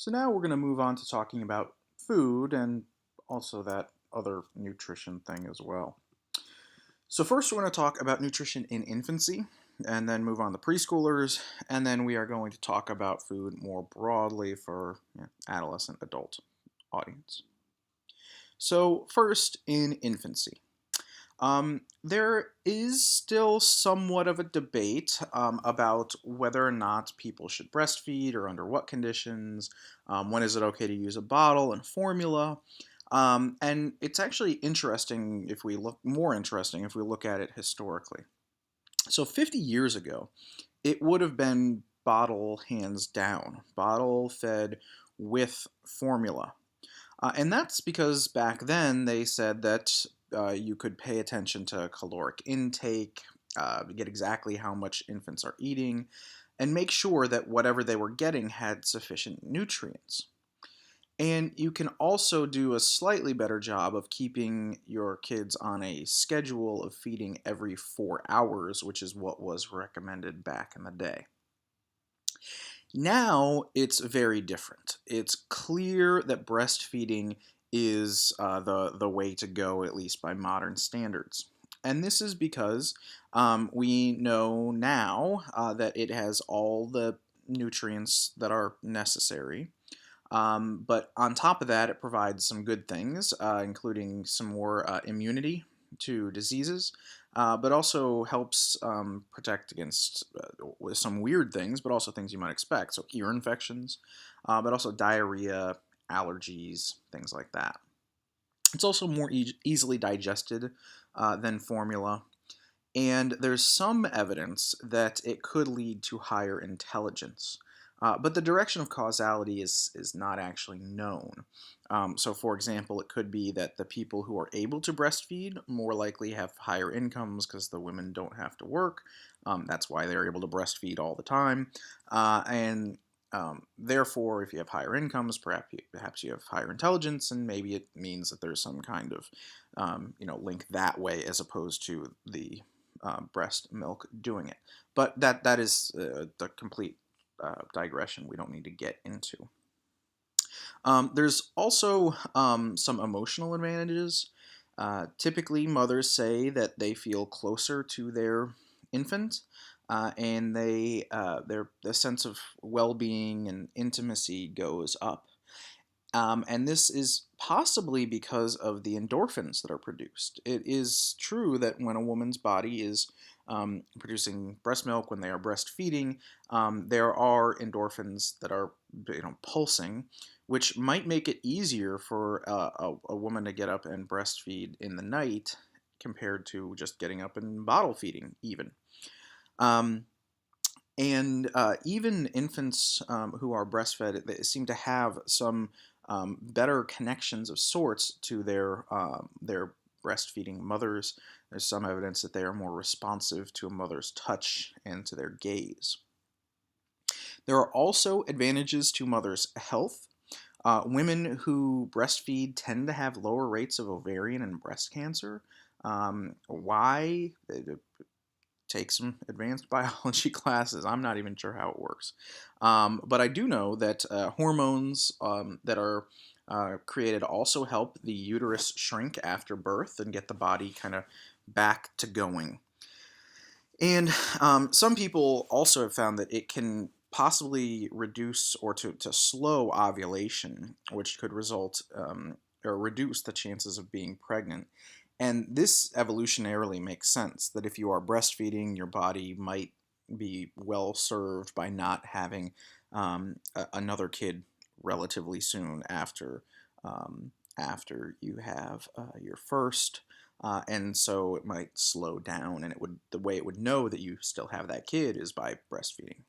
So now we're going to move on to talking about food and also that other nutrition thing as well. So first we're going to talk about nutrition in infancy and then move on to preschoolers, and then we are going to talk about food more broadly for adolescent adult audience. So first in infancy. There is still somewhat of a debate about whether or not people should breastfeed or under what conditions. When is it okay to use a bottle and formula? And it's actually interesting if we look more interesting if we look at it historically. So 50 years ago, it would have been bottle hands down, bottle fed with formula. And that's because back then they said that you could pay attention to caloric intake, get exactly how much infants are eating, and make sure that whatever they were getting had sufficient nutrients. And you can also do a slightly better job of keeping your kids on a schedule of feeding every 4 hours, which is what was recommended back in the day. Now it's very different. It's clear that breastfeeding is the way to go, at least by modern standards. And this is because we know now that it has all the nutrients that are necessary. But on top of that, it provides some good things, including some more immunity to diseases, but also helps protect against with some weird things, but also things you might expect. So ear infections, but also diarrhea, allergies, things like that. It's also more easily digested than formula. And there's some evidence that it could lead to higher intelligence. But the direction of causality is not actually known. So, for example, it could be that the people who are able to breastfeed more likely have higher incomes because the women don't have to work. That's why they're able to breastfeed all the time. And Therefore, if you have higher incomes, perhaps you have higher intelligence, and maybe it means that there's some kind of link that way as opposed to the breast milk doing it. But that is the complete digression we don't need to get into. There's also some emotional advantages. Typically, mothers say that they feel closer to their infant, and their the sense of well-being and intimacy goes up. And this is possibly because of the endorphins that are produced. It is true that when a woman's body is producing breast milk, when they are breastfeeding, there are endorphins that are pulsing, which might make it easier for a woman to get up and breastfeed in the night compared to just getting up and bottle feeding, even. Um, and even infants who are breastfed, they seem to have some better connections of sorts to their breastfeeding mothers. There's some evidence that they are more responsive to a mother's touch and to their gaze. There are also advantages to mother's health. Women who breastfeed tend to have lower rates of ovarian and breast cancer. Why? Take some advanced biology classes. I'm not even sure how it works. But I do know that hormones that are created also help the uterus shrink after birth and get the body kind of back to going. And some people also have found that it can possibly reduce or to slow ovulation, which could result or reduce the chances of being pregnant. And this evolutionarily makes sense that if you are breastfeeding, your body might be well served by not having another kid relatively soon after you have your first. And so it might slow down, and the way it would know that you still have that kid is by breastfeeding.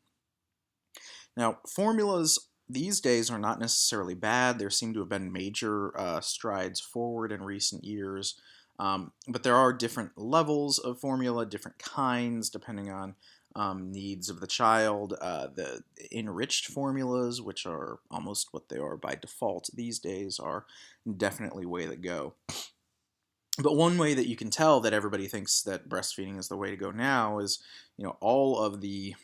Now, formulas these days are not necessarily bad. There seem to have been major strides forward in recent years, but there are different levels of formula, different kinds, depending on needs of the child. The enriched formulas, which are almost what they are by default these days, are definitely way to go. But one way that you can tell that everybody thinks that breastfeeding is the way to go now is, all of the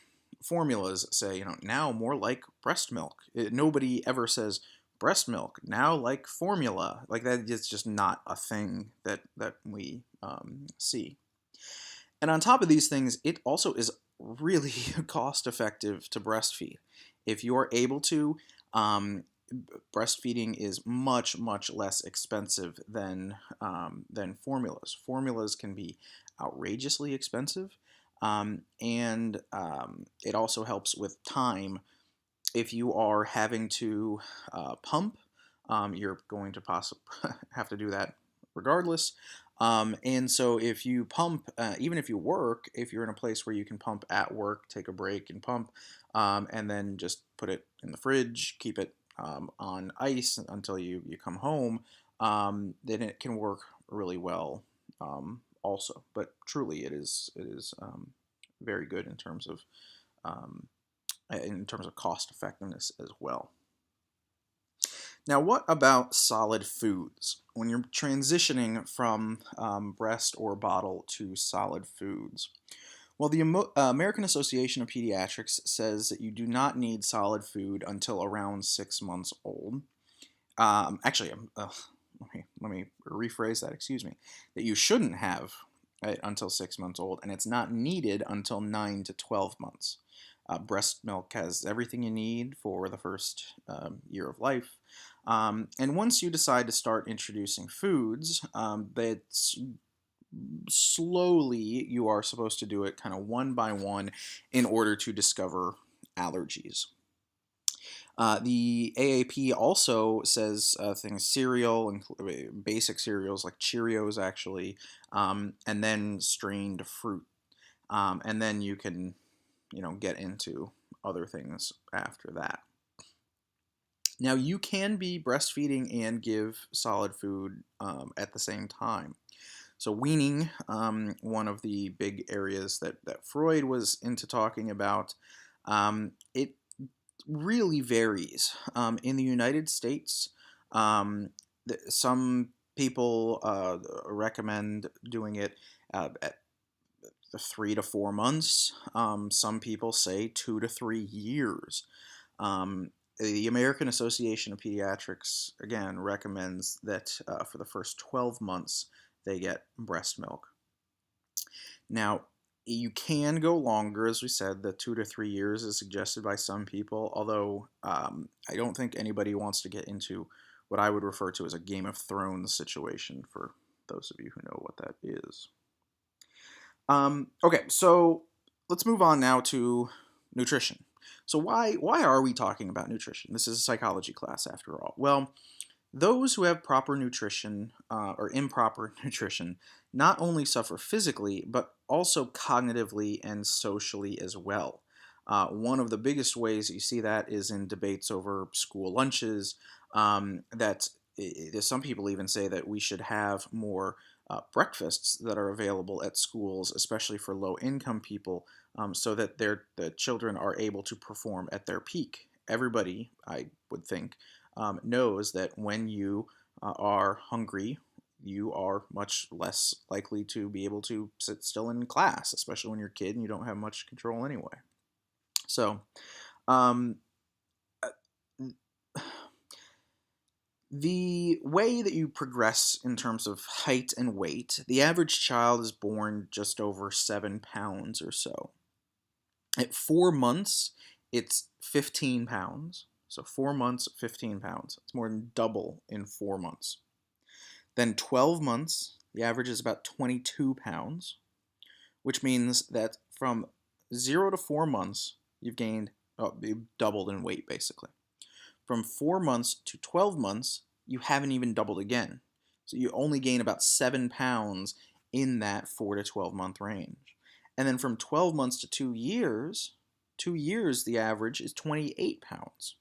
formulas say, now more like breast milk. Nobody ever says breast milk now like formula. Like that is just not a thing that we see. And on top of these things, it also is really cost effective to breastfeed. If you're able to, um, breastfeeding is much less expensive than formulas. Formulas can be outrageously expensive, and it also helps with time. If you are having to pump, you're going to possibly have to do that regardless. And so if you pump, even if you work, if you're in a place where you can pump at work, take a break and pump, and then just put it in the fridge, keep it on ice until you come home, then it can work really well also. But truly, it is very good um, in terms of cost effectiveness as well. Now, what about solid foods? When you're transitioning from breast or bottle to solid foods, well, the American Association of Pediatrics says that you do not need solid food until around 6 months old. Actually, let me rephrase that. Excuse me. That you shouldn't have it until 6 months old, and it's not needed until 9 to 12 months. Breast milk has everything you need for the first year of life. And once you decide to start introducing foods, that's slowly you are supposed to do it kind of one by one in order to discover allergies. The AAP also says things cereal and basic cereals like Cheerios actually, and then strained fruit, and then you can get into other things after that. Now you can be breastfeeding and give solid food at the same time. So weaning, one of the big areas that Freud was into talking about, it really varies. In the United States, some people recommend doing it at the 3 to 4 months. Some people say 2 to 3 years. The American Association of Pediatrics, again, recommends that for the first 12 months they get breast milk. Now, you can go longer, as we said, the 2 to 3 years is suggested by some people, although I don't think anybody wants to get into what I would refer to as a Game of Thrones situation, for those of you who know what that is. Okay, so let's move on now to nutrition. So why are we talking about nutrition? This is a psychology class after all. Well, those who have proper nutrition or improper nutrition not only suffer physically, but also cognitively and socially as well. One of the biggest ways you see that is in debates over school lunches. Some people even say that we should have more breakfasts that are available at schools, especially for low-income people, so that the children are able to perform at their peak. Everybody, I would think, knows that when you are hungry, you are much less likely to be able to sit still in class, especially when you're a kid and you don't have much control anyway. So, um, the way that you progress in terms of height and weight, the average child is born just over 7 pounds or so. At 4 months, it's 15 pounds. So 4 months, 15 pounds. It's more than double in 4 months. Then 12 months, the average is about 22 pounds, which means that from 0 to 4 months, you've doubled in weight basically. From 4 months to 12 months, you haven't even doubled again. So you only gain about 7 pounds in that 4 to 12 month range. And then from 12 months to 2 years, the average is 28 pounds.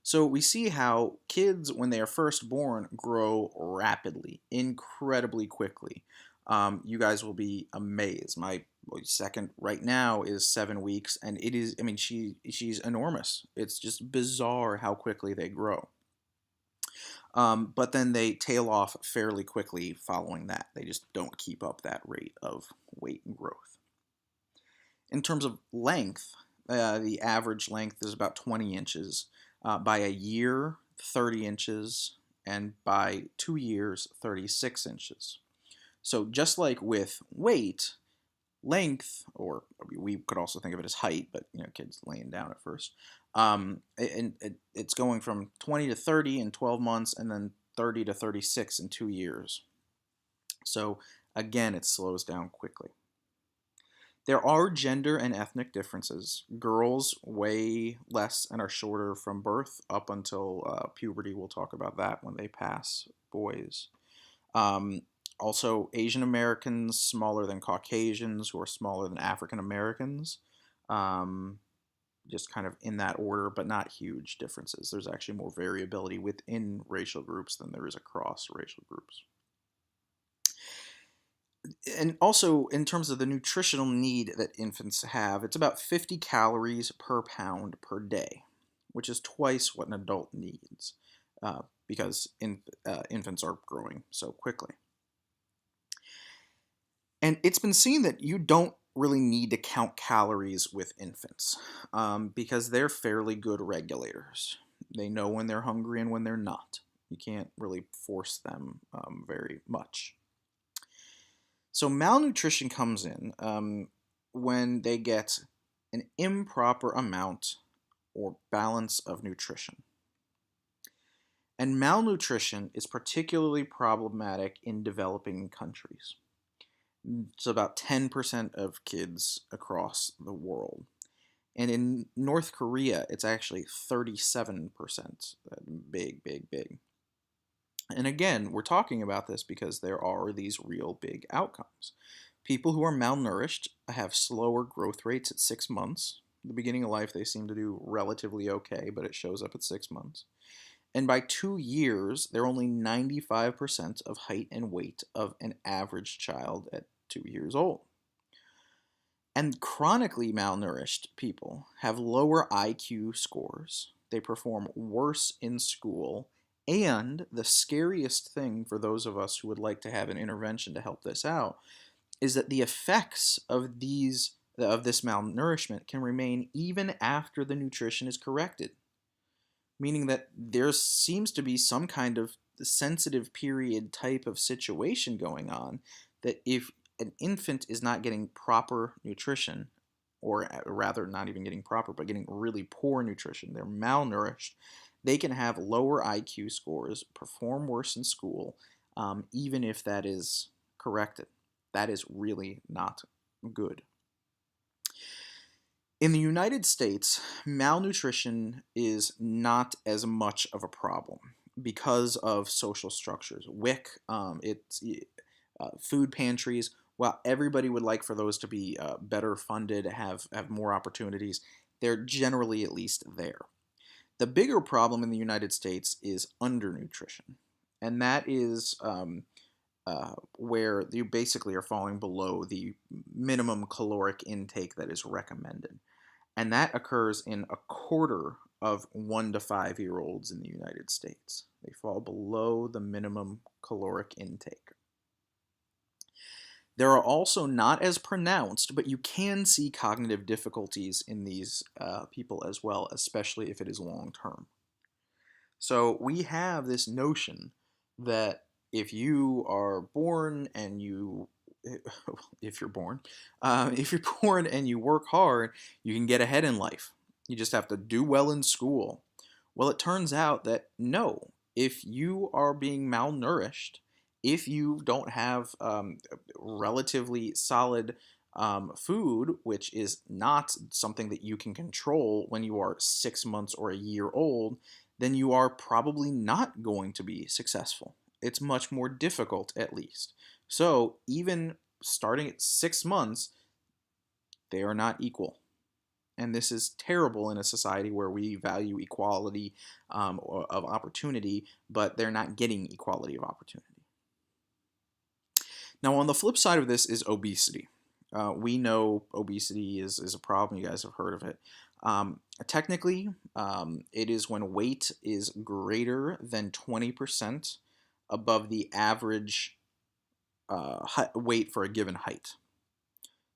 So we see how kids, when they are first born, grow rapidly, incredibly quickly. You guys will be amazed. My second right now is 7 weeks, and it is, I mean, she's enormous. It's just bizarre how quickly they grow. But then they tail off fairly quickly following that. They just don't keep up that rate of weight and growth. In terms of length, the average length is about 20 inches. By a year, 30 inches, and by 2 years, 36 inches. So just like with weight, length, or we could also think of it as height, but kids laying down at first. It's going from 20 to 30 in 12 months, and then 30 to 36 in 2 years. So again, it slows down quickly. There are gender and ethnic differences. Girls weigh less and are shorter from birth up until puberty. We'll talk about that when they pass boys. Um, Also, Asian Americans smaller than Caucasians, who are smaller than African Americans. Just kind of in that order, but not huge differences. There's actually more variability within racial groups than there is across racial groups. And also, in terms of the nutritional need that infants have, it's about 50 calories per pound per day, which is twice what an adult needs because infants are growing so quickly. And it's been seen that you don't really need to count calories with infants because they're fairly good regulators. They know when they're hungry and when they're not. You can't really force them very much. So malnutrition comes in when they get an improper amount or balance of nutrition. And malnutrition is particularly problematic in developing countries. It's about 10% of kids across the world. And in North Korea, it's actually 37%. Big, big, big. And again, we're talking about this because there are these real big outcomes. People who are malnourished have slower growth rates at 6 months. At the beginning of life, they seem to do relatively okay, but it shows up at 6 months. And by 2 years, they're only 95% of height and weight of an average child at 2 years old. And chronically malnourished people have lower IQ scores. They perform worse in school. And the scariest thing for those of us who would like to have an intervention to help this out is that the effects of this malnourishment can remain even after the nutrition is corrected. Meaning that there seems to be some kind of sensitive period type of situation going on that if an infant is not getting proper nutrition, or rather not even getting proper, but getting really poor nutrition, they're malnourished, they can have lower IQ scores, perform worse in school, even if that is corrected. That is really not good. In the United States, malnutrition is not as much of a problem because of social structures. WIC, food pantries. While everybody would like for those to be better funded, have more opportunities, they're generally at least there. The bigger problem in the United States is undernutrition, and that is where you basically are falling below the minimum caloric intake that is recommended. And that occurs in a quarter of 1 to 5-year-olds in the United States. They fall below the minimum caloric intake. There are also not as pronounced, but you can see cognitive difficulties in these people as well, especially if it is long term. So we have this notion that if you are born and if you're born and you work hard, you can get ahead in life. You just have to do well in school. Well, it turns out that no, if you are being malnourished, if you don't have relatively solid food, which is not something that you can control when you are 6 months or a year old, then you are probably not going to be successful. It's much more difficult, at least. So even starting at 6 months, they are not equal. And this is terrible in a society where we value equality of opportunity, but they're not getting equality of opportunity. Now, on the flip side of this is obesity. We know obesity is a problem. You guys have heard of it. Technically, it is when weight is greater than 20% above the average weight for a given height.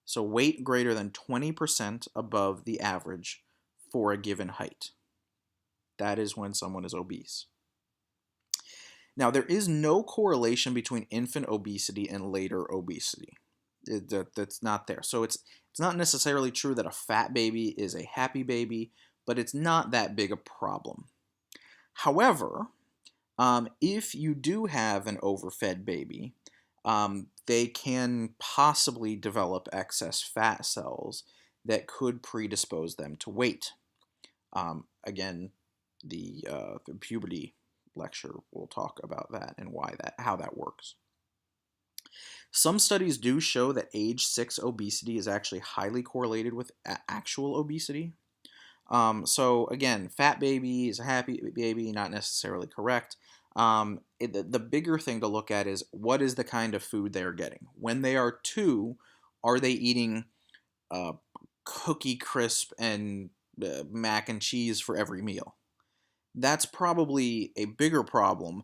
So weight greater than 20% above the average for a given height. That is when someone is obese. Now, there is no correlation between infant obesity and later obesity. That's not there. So it's not necessarily true that a fat baby is a happy baby, but it's not that big a problem. However, if you do have an overfed baby, they can possibly develop excess fat cells that could predispose them to weight. Again, the puberty lecture will talk about that and how that works. Some studies do show that age 6 obesity is actually highly correlated with actual obesity. So again, fat baby is a happy baby, not necessarily correct. The bigger thing to look at is what is the kind of food they are getting. When they are 2, are they eating Cookie Crisp and mac and cheese for every meal? That's probably a bigger problem,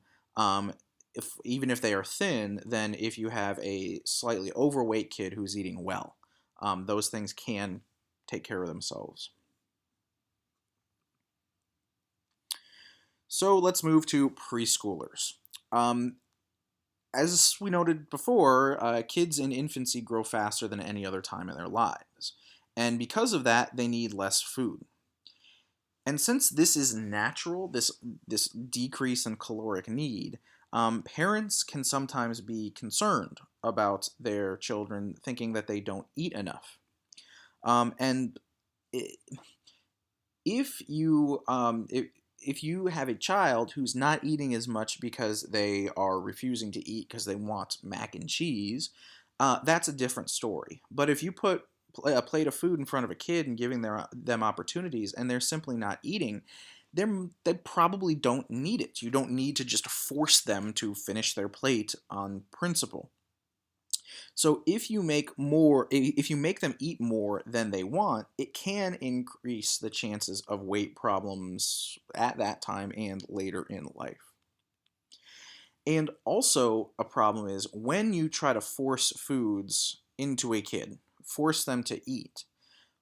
even if they are thin, than if you have a slightly overweight kid who's eating well. Those things can take care of themselves. So let's move to preschoolers. As we noted before, kids in infancy grow faster than any other time in their lives. And because of that, they need less food. And since this is natural, this decrease in caloric need, parents can sometimes be concerned about their children thinking that they don't eat enough. And if you if you have a child who's not eating as much because they are refusing to eat because they want mac and cheese, that's a different story. But if you put a plate of food in front of a kid and giving them opportunities and they're simply not eating, they probably don't need it. You don't need to just force them to finish their plate on principle. So if you make them eat more than they want, it can increase the chances of weight problems at that time and later in life. And also a problem is when you try to force foods into a kid, force them to eat,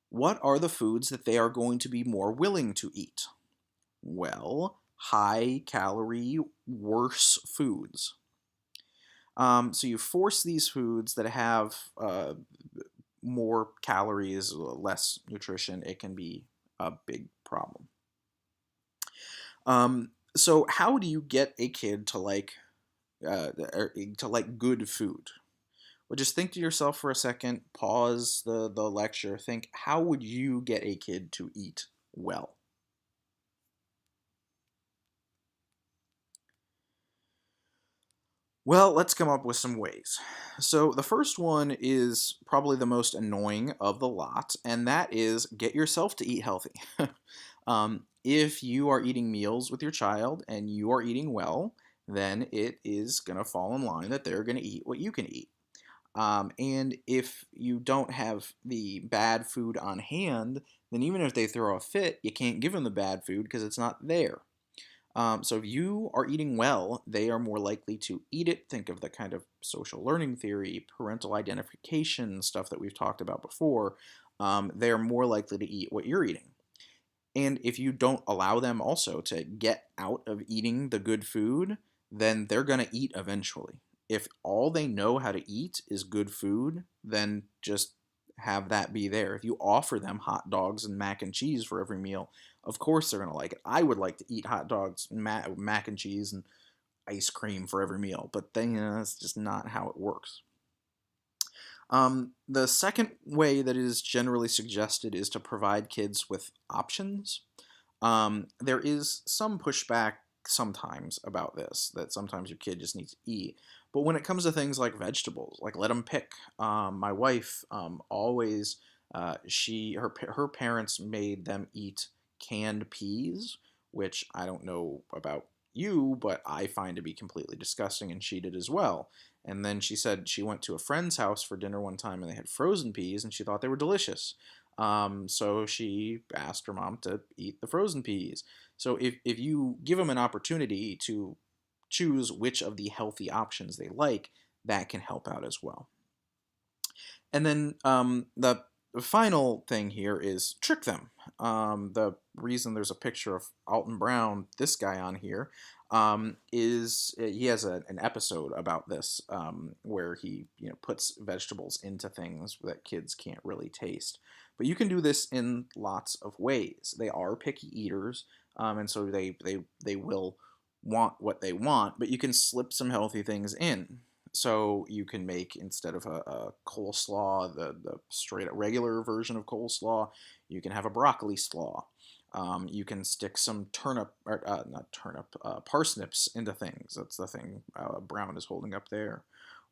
what are the foods that they are going to be more willing to eat? Well, high calorie, worse foods. So you force these foods that have more calories, less nutrition. It can be a big problem. So how do you get a kid to like good food? Well, just think to yourself for a second. Pause the lecture. Think, how would you get a kid to eat well? Well, let's come up with some ways. So, the first one is probably the most annoying of the lot, and that is get yourself to eat healthy. If you are eating meals with your child and you are eating well, then it is going to fall in line that they're going to eat what you can eat. And if you don't have the bad food on hand, then even if they throw a fit, you can't give them the bad food because it's not there. So if you are eating well, they are more likely to eat it. Think of the kind of social learning theory, parental identification stuff that we've talked about before. They're more likely to eat what you're eating. And if you don't allow them also to get out of eating the good food, then they're going to eat eventually. If all they know how to eat is good food, then just have that be there. If you offer them hot dogs and mac and cheese for every meal, of course they're going to like it. I would like to eat hot dogs, mac and cheese, and ice cream for every meal, but then that's just not how it works. The second way that is generally suggested is to provide kids with options. There is some pushback sometimes about this, that sometimes your kid just needs to eat. But when it comes to things like vegetables, like let them pick. My wife always, her parents made them eat canned peas, which I don't know about you, but I find to be completely disgusting, and she did as well. And then she said she went to a friend's house for dinner one time and they had frozen peas and she thought they were delicious. So she asked her mom to eat the frozen peas. So if you give them an opportunity to choose which of the healthy options they like, that can help out as well. And then the final thing here is trick them. The reason there's a picture of Alton Brown, this guy on here, is he has an episode about this where he puts vegetables into things that kids can't really taste. But you can do this in lots of ways. They are picky eaters, and so they will want what they want, but you can slip some healthy things in. So you can make, instead of a coleslaw, the straight regular version of coleslaw, you can have a broccoli slaw. You can stick some turnip, or not turnip, parsnips into things. That's the thing Brown is holding up there.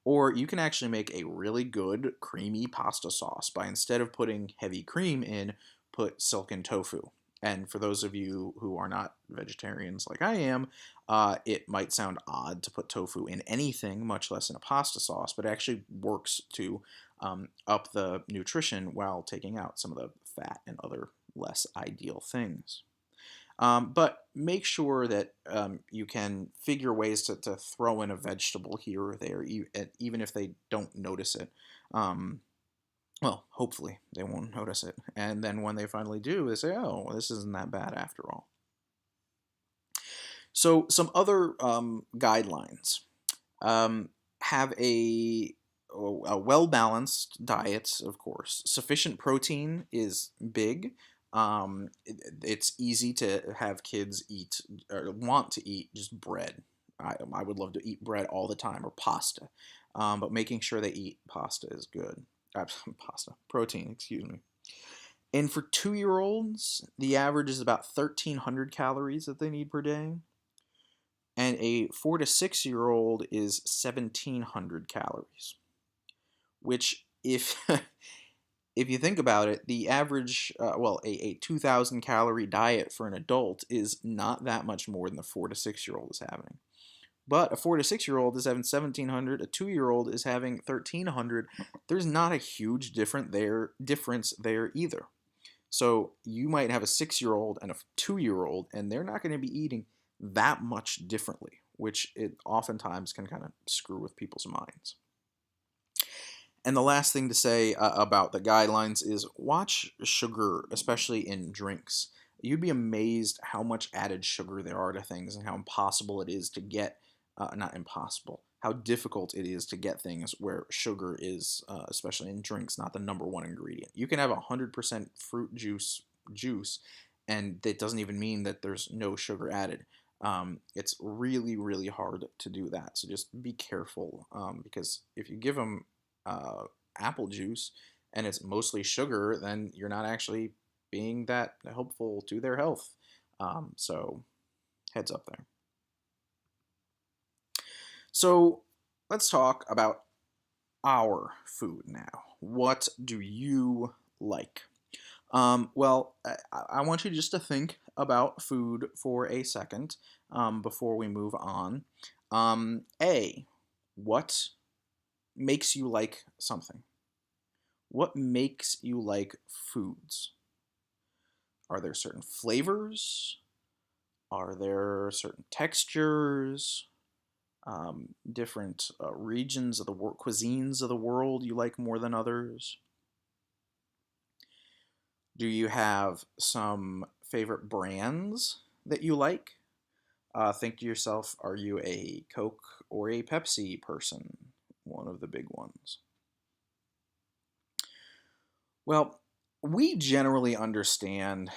Or you can actually make a really good creamy pasta sauce by, instead of putting heavy cream in, put silken tofu. And for those of you who are not vegetarians like I am, it might sound odd to put tofu in anything, much less in a pasta sauce, but it actually works to up the nutrition while taking out some of the fat and other less ideal things. But make sure that you can figure ways to throw in a vegetable here or there, even if they don't notice it. Well, hopefully they won't notice it. And then when they finally do, they say, oh, well, this isn't that bad after all. So some other guidelines. Have a well-balanced diet, of course. Sufficient protein is big. It's easy to have kids eat or want to eat just bread. I would love to eat bread all the time, or pasta. But making sure they eat pasta is good. Protein, excuse me. And for 2-year-olds, the average is about 1,300 calories that they need per day. And a 4 to 6-year-old is 1,700 calories. Which, if if you think about it, the average, a 2,000 calorie diet for an adult is not that much more than the 4 to 6-year-old is having. But a 4 to 6-year-old is having 1,700. A 2-year-old is having 1,300. There's not a huge difference there either. So you might have a 6-year-old and a 2-year-old, and they're not going to be eating that much differently, which it oftentimes can kind of screw with people's minds. And the last thing to say about the guidelines is watch sugar, especially in drinks. You'd be amazed how much added sugar there are to things, and how impossible it is to get, not impossible, how difficult it is to get things where sugar is, especially in drinks, not the number one ingredient. You can have 100% fruit juice, and that doesn't even mean that there's no sugar added. It's really, really hard to do that. So just be careful, because if you give them apple juice and it's mostly sugar, then you're not actually being that helpful to their health. So heads up there. So let's talk about our food now. What do you like? Well, I want you just to think about food for a second before we move on. What makes you like something? What makes you like foods? Are there certain flavors? Are there certain textures? Different regions of the world, cuisines of the world you like more than others? Do you have some favorite brands that you like? Think to yourself, are you a Coke or a Pepsi person? One of the big ones. Well, we generally understand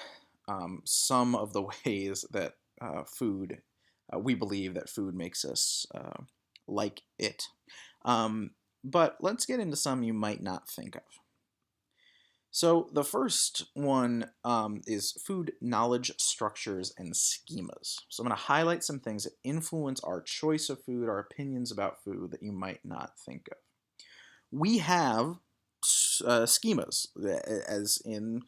some of the ways that we believe that food makes us like it. But let's get into some you might not think of. So the first one is food knowledge structures and schemas. So I'm going to highlight some things that influence our choice of food, our opinions about food that you might not think of. We have schemas, as in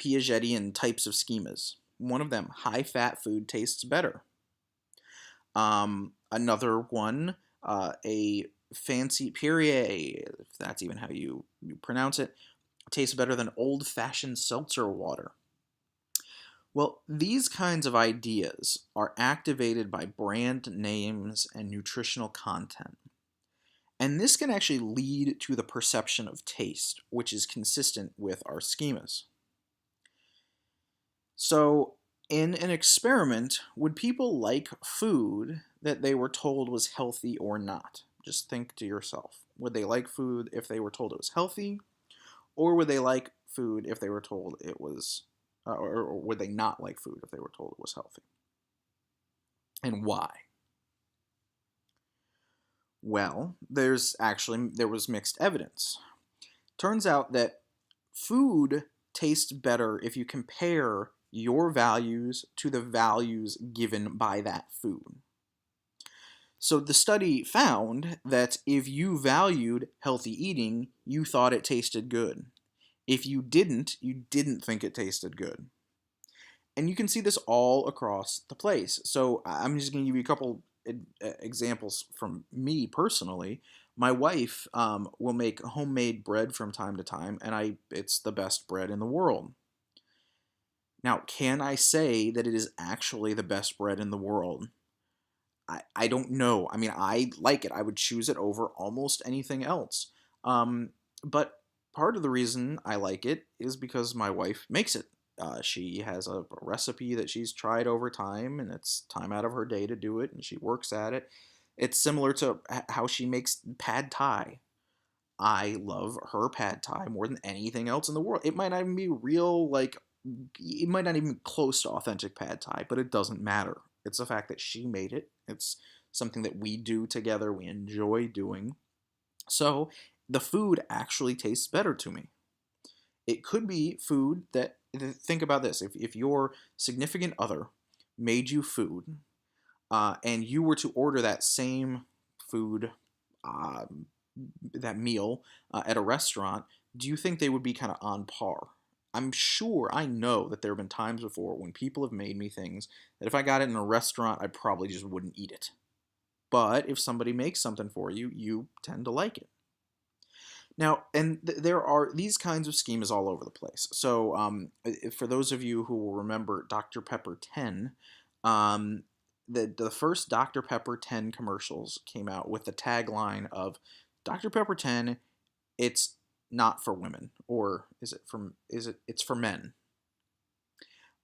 Piagetian types of schemas. One of them, high-fat food tastes better. Another one, a fancy Perrier, if that's even how you pronounce it, tastes better than old-fashioned seltzer water. Well, these kinds of ideas are activated by brand names and nutritional content. And this can actually lead to the perception of taste, which is consistent with our schemas. So, in an experiment, would people like food that they were told was healthy or not? Just think to yourself. Would they like food if they were told it was healthy, or would they like food if they were told it was, or would they not like food if they were told it was healthy? And why? Well, there was mixed evidence. Turns out that food tastes better if you compare your values to the values given by that food. So the study found that if you valued healthy eating, you thought it tasted good. If you didn't think it tasted good. And you can see this all across the place. So I'm just going to give you a couple examples from me personally. My wife will make homemade bread from time to time, and it's the best bread in the world. Now, can I say that it is actually the best bread in the world? I don't know. I mean, I like it. I would choose it over almost anything else. But part of the reason I like it is because my wife makes it. She has a recipe that she's tried over time, and it's time out of her day to do it, and she works at it. It's similar to how she makes pad thai. I love her pad thai more than anything else in the world. It might not even be real, like, it might not even be close to authentic pad thai, but it doesn't matter. It's the fact that she made it. It's something that we do together, we enjoy doing. So the food actually tastes better to me. It could be food that, think about this, if your significant other made you food and you were to order that same food, um, that meal at a restaurant, do you think they would be kind of on par? I'm sure, I know that there have been times before when people have made me things that if I got it in a restaurant, I probably just wouldn't eat it. But if somebody makes something for you, you tend to like it. Now, and there are these kinds of schemas all over the place. So, for those of you who will remember Dr. Pepper 10, um, the first Dr. Pepper 10 commercials came out with the tagline of Dr. Pepper 10, it's not for women, or it's for men.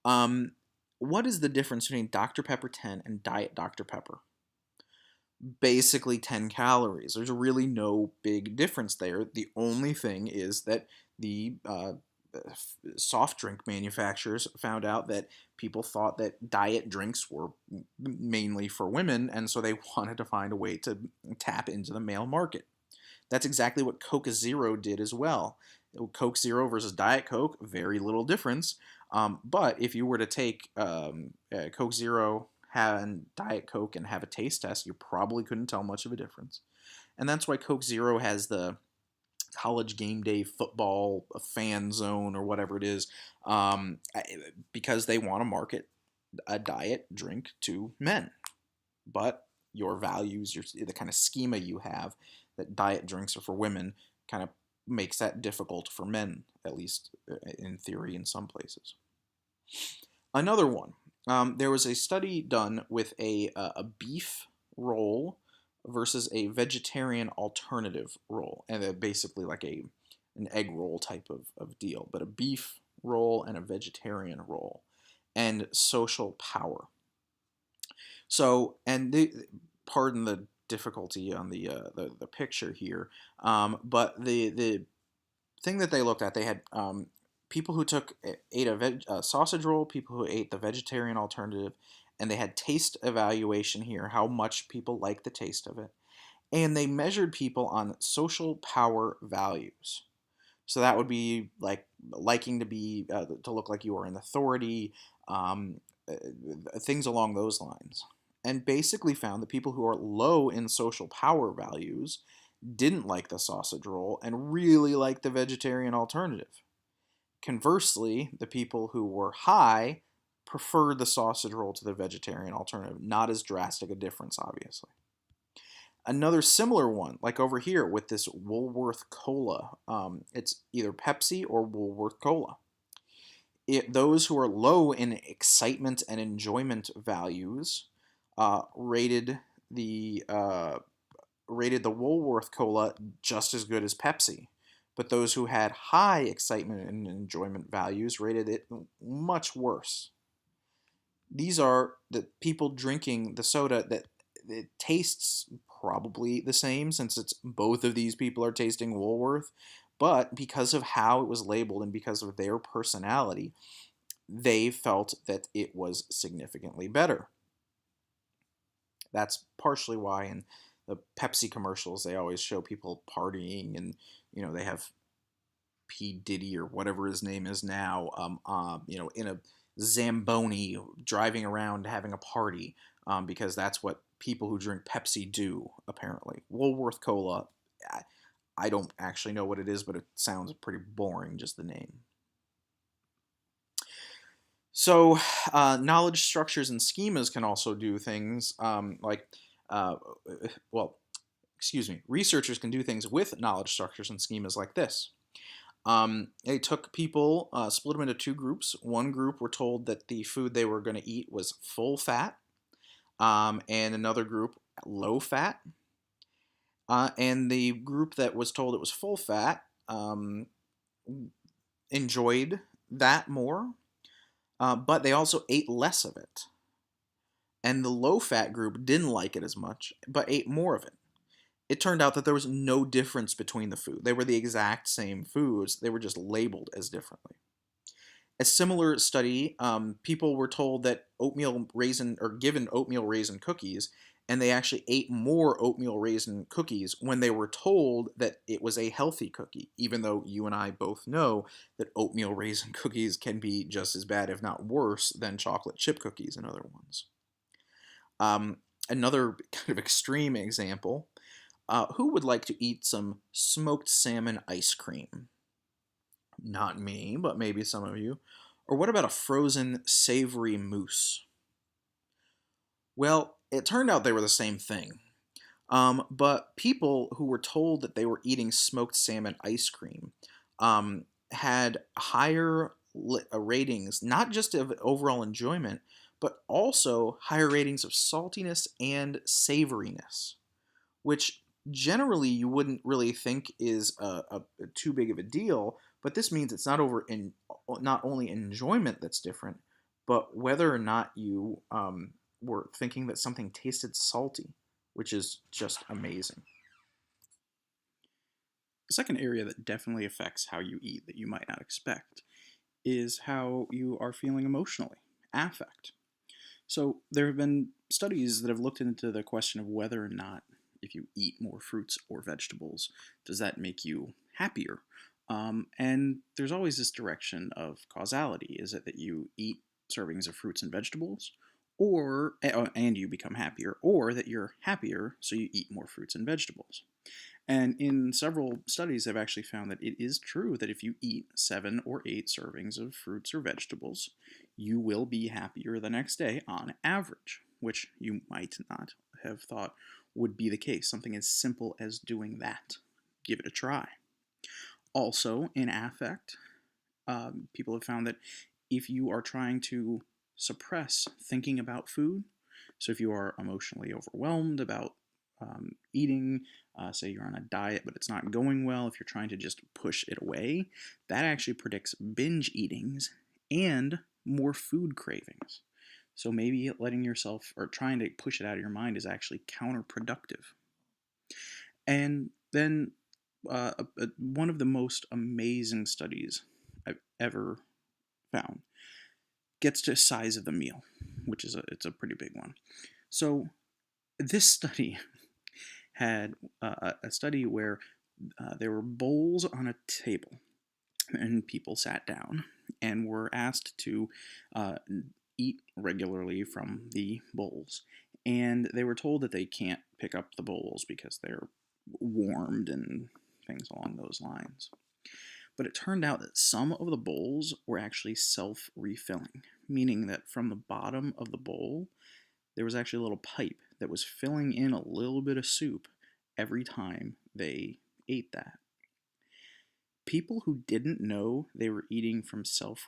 Um, what is the difference between Dr. Pepper 10 and Diet Dr. Pepper? Basically 10 calories. There's really no big difference there. The only thing is that the soft drink manufacturers found out that people thought that diet drinks were mainly for women, and so they wanted to find a way to tap into the male market. That's exactly what Coke Zero did as well. Coke Zero versus Diet Coke, very little difference. But if you were to take Coke Zero and Diet Coke and have a taste test, you probably couldn't tell much of a difference. And that's why Coke Zero has the college game day football fan zone or whatever it is, because they want to market a diet drink to men. But your values, the kind of schema you have that diet drinks are for women, kind of makes that difficult for men, at least in theory, in some places. Another one. There was a study done with a beef roll versus a vegetarian alternative roll, and basically like an egg roll type of deal, but a beef roll and a vegetarian roll, and social power. So, and pardon the difficulty on the picture here, but the thing that they looked at, they had people who ate a sausage roll, people who ate the vegetarian alternative, and they had taste evaluation here, how much people like the taste of it, and they measured people on social power values. So that would be like liking to look like you are in authority, um, things along those lines, and basically found that people who are low in social power values didn't like the sausage roll and really liked the vegetarian alternative. Conversely, the people who were high preferred the sausage roll to the vegetarian alternative. Not as drastic a difference, obviously. Another similar one, like over here with this Woolworth Cola, it's either Pepsi or Woolworth Cola. Those who are low in excitement and enjoyment values rated the rated the Woolworth Cola just as good as Pepsi, but those who had high excitement and enjoyment values rated it much worse. These are the people drinking the soda that it tastes probably the same, since it's both of these people are tasting Woolworth, but because of how it was labeled and because of their personality, they felt that it was significantly better. That's partially why in the Pepsi commercials they always show people partying, and they have P Diddy or whatever his name is now, in a Zamboni driving around having a party, because that's what people who drink Pepsi do apparently. Woolworth Cola, I don't actually know what it is, but it sounds pretty boring, just the name. So, knowledge structures and schemas can also do things like, uh, well, excuse me, researchers can do things with knowledge structures and schemas like this. They took people, split them into two groups. One group were told that the food they were going to eat was full fat, and another group low fat. And the group that was told it was full fat enjoyed that more, but they also ate less of it. And the low fat group didn't like it as much, but ate more of it. It turned out that there was no difference between the food. They were the exact same foods, they were just labeled as differently. A similar study, people were told that oatmeal raisin, or given oatmeal raisin cookies, and they actually ate more oatmeal raisin cookies when they were told that it was a healthy cookie, even though you and I both know that oatmeal raisin cookies can be just as bad, if not worse, than chocolate chip cookies and other ones. Another kind of extreme example, who would like to eat some smoked salmon ice cream? Not me, but maybe some of you. Or what about a frozen savory mousse? Well, it turned out they were the same thing. But people who were told that they were eating smoked salmon ice cream had higher ratings, not just of overall enjoyment, but also higher ratings of saltiness and savoriness, which generally you wouldn't really think is too big of a deal. But this means it's not only enjoyment that's different, but whether or not you were thinking that something tasted salty, which is just amazing. The second area that definitely affects how you eat that you might not expect is how you are feeling emotionally, affect. So, there have been studies that have looked into the question of whether or not, if you eat more fruits or vegetables, does that make you happier? And there's always this direction of causality. Is it that you eat servings of fruits and vegetables, or and you become happier, or that you're happier so you eat more fruits and vegetables? And in several studies, they've actually found that it is true that if you eat 7 or 8 servings of fruits or vegetables, you will be happier the next day on average, which you might not have thought would be the case. Something as simple as doing that. Give it a try. Also, in affect, people have found that if you are trying to suppress thinking about food, so if you are emotionally overwhelmed about eating, say you're on a diet but it's not going well, if you're trying to just push it away, that actually predicts binge eatings and more food cravings. So maybe letting yourself or trying to push it out of your mind is actually counterproductive. And then one of the most amazing studies I've ever found gets to size of the meal, which is it's a pretty big one. So this study had a study where there were bowls on a table, and people sat down and were asked to eat regularly from the bowls. And they were told that they can't pick up the bowls because they're warmed and things along those lines. But it turned out that some of the bowls were actually self refilling, meaning that from the bottom of the bowl, there was actually a little pipe that was filling in a little bit of soup every time they ate that. People who didn't know they were eating from self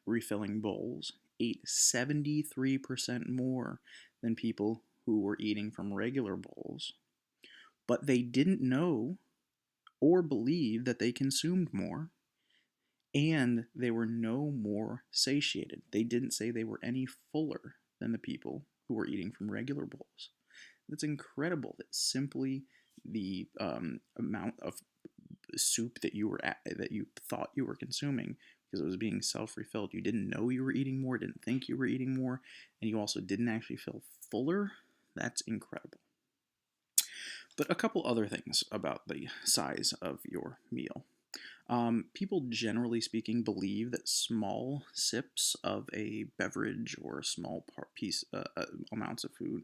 refilling bowls ate 73% more than people who were eating from regular bowls, but they didn't know or believe that they consumed more, and they were no more satiated. They didn't say they were any fuller than the people who were eating from regular bowls. It's incredible that simply the amount of soup that you thought you were consuming, because it was being self-refilled, you didn't know you were eating more, didn't think you were eating more, and you also didn't actually feel fuller. That's incredible. But a couple other things about the size of your meal. People, generally speaking, believe that small sips of a beverage or small amounts of food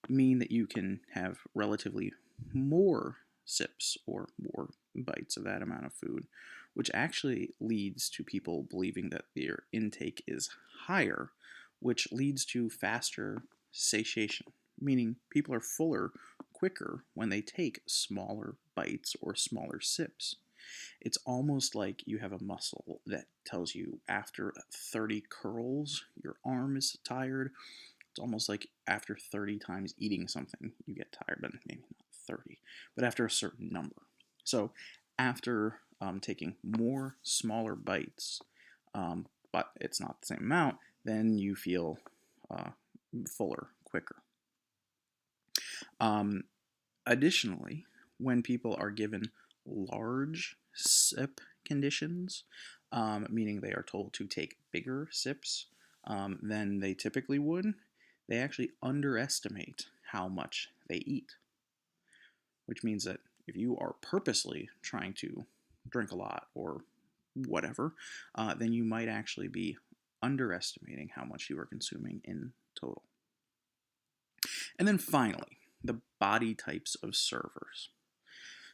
mean that you can have relatively more sips or more bites of that amount of food, which actually leads to people believing that their intake is higher, which leads to faster satiation, meaning people are fuller quicker when they take smaller bites or smaller sips. It's almost like you have a muscle that tells you after 30 curls, your arm is tired. It's almost like after 30 times eating something, you get tired, but maybe not 30, but after a certain number. So after taking more smaller bites, but it's not the same amount, then you feel uh, fuller quicker. Um, Additionally, when people are given large sip conditions, meaning they are told to take bigger sips than they typically would, they actually underestimate how much they eat, which means that if you are purposely trying to drink a lot or whatever, then you might actually be underestimating how much you are consuming in total. And then finally, the body types of servers.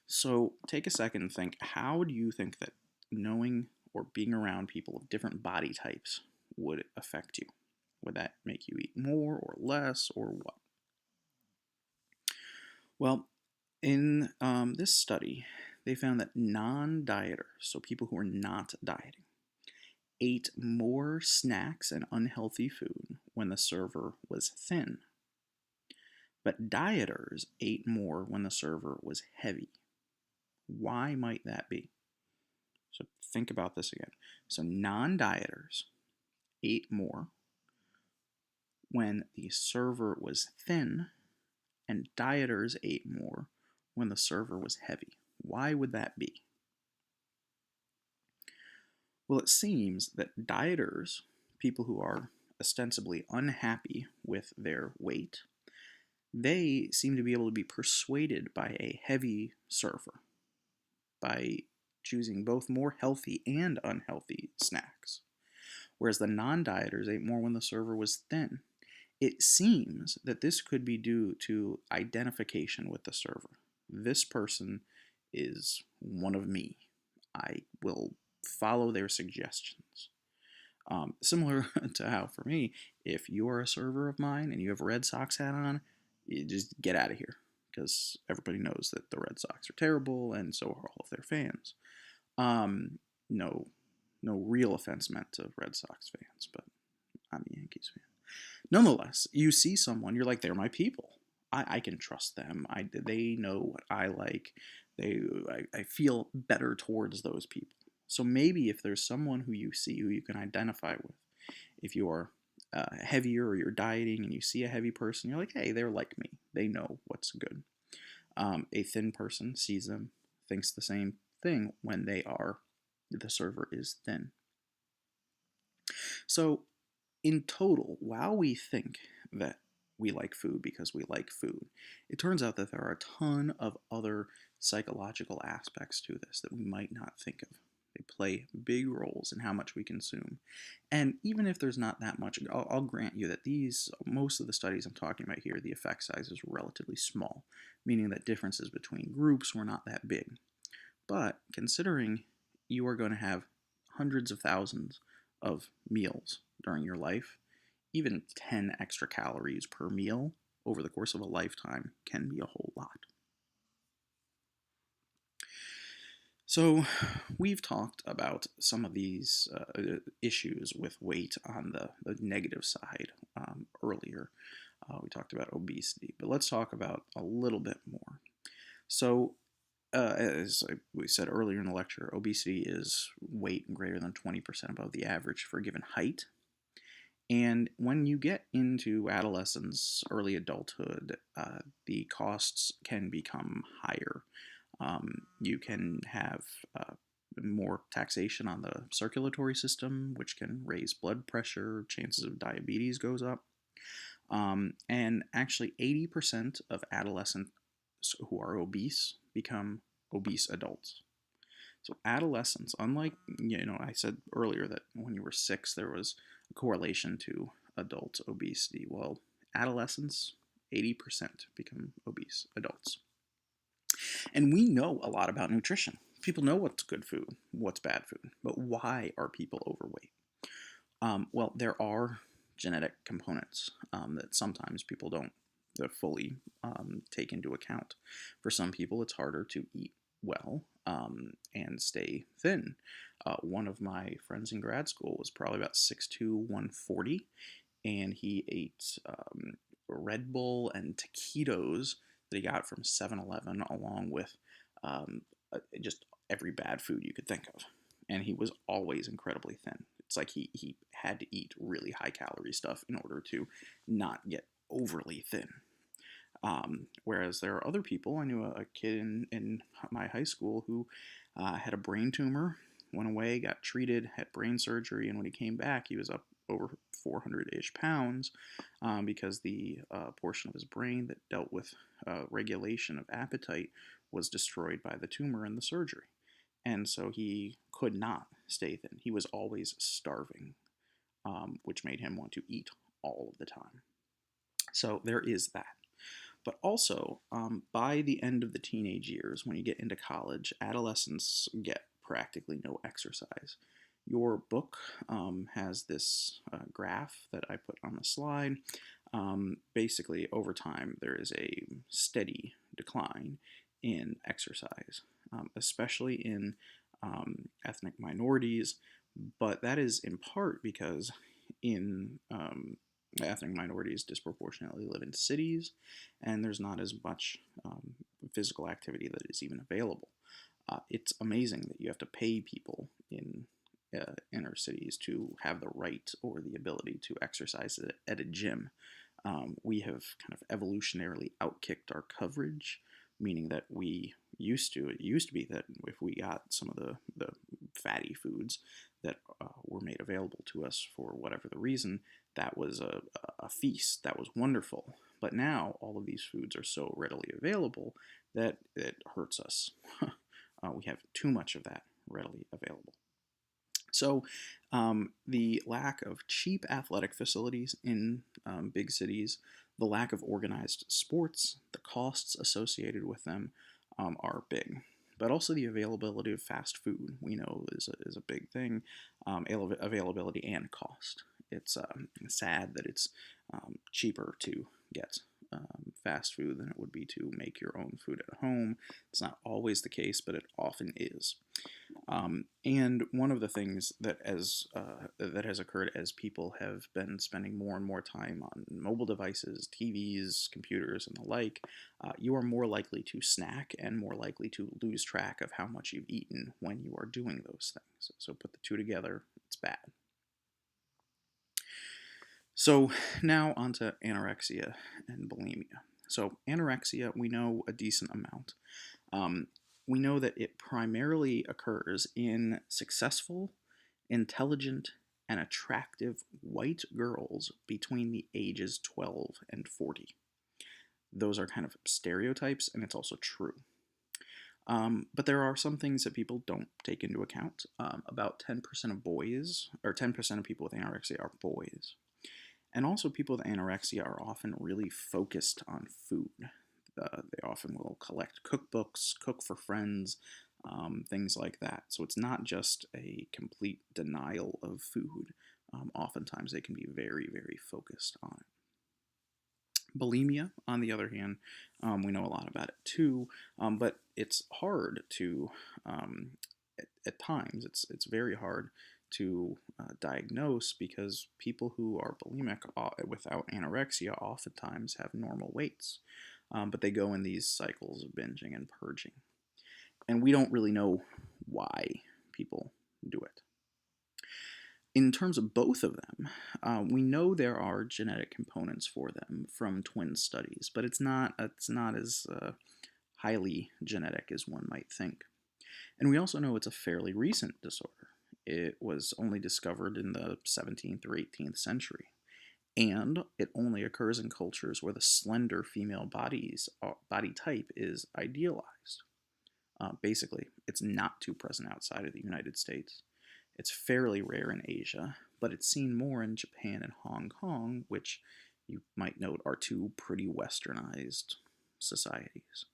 So take a second and think, how do you think that knowing or being around people of different body types would affect you? Would that make you eat more or less or what? Well, in this study, they found that non-dieters, so people who are not dieting, ate more snacks and unhealthy food when the server was thin. But dieters ate more when the server was heavy. Why might that be? So think about this again. So non-dieters ate more when the server was thin, and dieters ate more when the server was heavy. Why would that be? Well, it seems that dieters, people who are ostensibly unhappy with their weight, they seem to be able to be persuaded by a heavy server by choosing both more healthy and unhealthy snacks, whereas the non-dieters ate more when the server was thin. It seems that this could be due to identification with the server. This person is one of me. I will follow their suggestions. Similar to how, for me, if you're a server of mine and you have a Red Sox hat on, you just get out of here, because everybody knows that the Red Sox are terrible, and so are all of their fans. No, no real offense meant to Red Sox fans, but I'm a Yankees fan. Nonetheless, you see someone, you're like, they're my people. I can trust them. They know what I like. I feel better towards those people. So maybe if there's someone who you see who you can identify with, if you are heavier or you're dieting and you see a heavy person, you're like, hey, they're like me. They know what's good. A thin person sees them, thinks the same thing when the server is thin. So in total, while we think that we like food because we like food, it turns out that there are a ton of other psychological aspects to this that we might not think of. They play big roles in how much we consume. And even if there's not that much, I'll grant you that most of the studies I'm talking about here, the effect size is relatively small, meaning that differences between groups were not that big. But considering you are going to have hundreds of thousands of meals during your life, even 10 extra calories per meal over the course of a lifetime can be a whole lot. So we've talked about some of these issues with weight on the negative side earlier. We talked about obesity, but let's talk about a little bit more. So, as we said earlier in the lecture, obesity is weight greater than 20% above the average for a given height. And when you get into adolescence, early adulthood, the costs can become higher. You can have more taxation on the circulatory system, which can raise blood pressure, chances of diabetes goes up. And actually, 80% of adolescents who are obese become obese adults. So adolescents, unlike I said earlier that when you were 6 there was a correlation to adult obesity. Well, adolescents, 80% become obese adults. And we know a lot about nutrition. People know what's good food, what's bad food, but why are people overweight? Well, there are genetic components that sometimes people don't fully take into account. For some people, it's harder to eat well and stay thin. One of my friends in grad school was probably about 6'2", 140, and he ate Red Bull and taquitos that he got from 7-Eleven, along with just every bad food you could think of. And he was always incredibly thin. It's like he had to eat really high calorie stuff in order to not get overly thin. Whereas there are other people, I knew a kid in my high school who had a brain tumor, went away, got treated, had brain surgery, and when he came back, he was up over 400-ish pounds because the portion of his brain that dealt with regulation of appetite was destroyed by the tumor and the surgery. And so he could not stay thin. He was always starving, which made him want to eat all of the time. So there is that. But also, by the end of the teenage years, when you get into college, adolescents get practically no exercise. Your book has this graph that I put on the slide. Basically, over time, there is a steady decline in exercise, especially in ethnic minorities. But that is in part because in ethnic minorities disproportionately live in cities, and there's not as much physical activity that is even available. It's amazing that you have to pay people in inner cities to have the right or the ability to exercise at a gym. We have kind of evolutionarily outkicked our coverage, meaning that it used to be that if we got some of the fatty foods that were made available to us for whatever the reason, that was a feast, that was wonderful. But now all of these foods are so readily available that it hurts us. We have too much of that readily available. So the lack of cheap athletic facilities in big cities, the lack of organized sports, the costs associated with them are big. But also the availability of fast food, we know, is a big thing. Availability and cost. It's sad that it's cheaper to get fast food than it would be to make your own food at home. It's not always the case, but it often is. And one of the things that has occurred as people have been spending more and more time on mobile devices, TVs, computers, and the like, you are more likely to snack and more likely to lose track of how much you've eaten when you are doing those things. So put the two together, it's bad. So now onto anorexia and bulimia. So anorexia, we know a decent amount. We know that it primarily occurs in successful, intelligent, and attractive white girls between the ages 12 and 40. Those are kind of stereotypes, and it's also true. But there are some things that people don't take into account. About 10% of boys, or 10% of people with anorexia are boys. And also, people with anorexia are often really focused on food. They often will collect cookbooks, cook for friends, things like that. So it's not just a complete denial of food. Oftentimes, they can be very, very focused on it. Bulimia, on the other hand, we know a lot about it too, but it's hard to, at times, it's very hard to diagnose because people who are bulimic without anorexia oftentimes have normal weights. but they go in these cycles of binging and purging. And we don't really know why people do it. In terms of both of them, we know there are genetic components for them from twin studies, but it's not as highly genetic as one might think. And we also know it's a fairly recent disorder. It was only discovered in the 17th or 18th century, and it only occurs in cultures where the slender female body type is idealized. Basically, it's not too present outside of the United States. It's fairly rare in Asia, but it's seen more in Japan and Hong Kong, which you might note are two pretty westernized societies.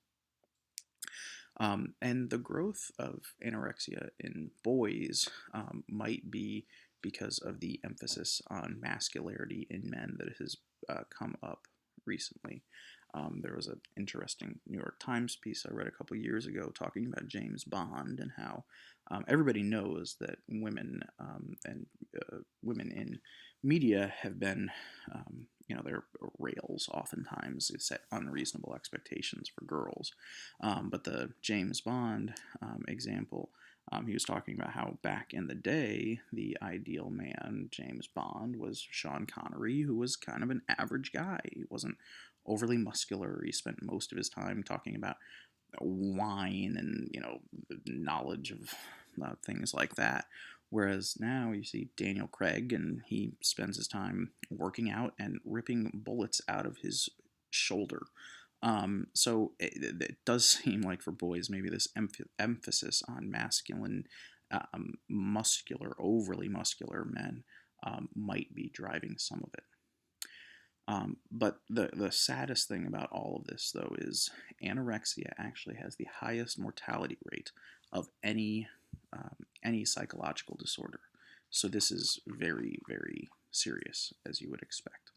And the growth of anorexia in boys might be because of the emphasis on masculinity in men that has come up recently. There was an interesting New York Times piece I read a couple years ago talking about James Bond and how everybody knows that women in media have been, they're rails oftentimes. They set unreasonable expectations for girls. But the James Bond example, he was talking about how back in the day, the ideal man, James Bond, was Sean Connery, who was kind of an average guy. He wasn't overly muscular. He spent most of his time talking about wine and, knowledge of things like that. Whereas now you see Daniel Craig, and he spends his time working out and ripping bullets out of his shoulder. So it does seem like for boys, maybe this emphasis on masculine, overly muscular men might be driving some of it. But the saddest thing about all of this, though, is anorexia actually has the highest mortality rate of any psychological disorder. So this is very, very serious, as you would expect.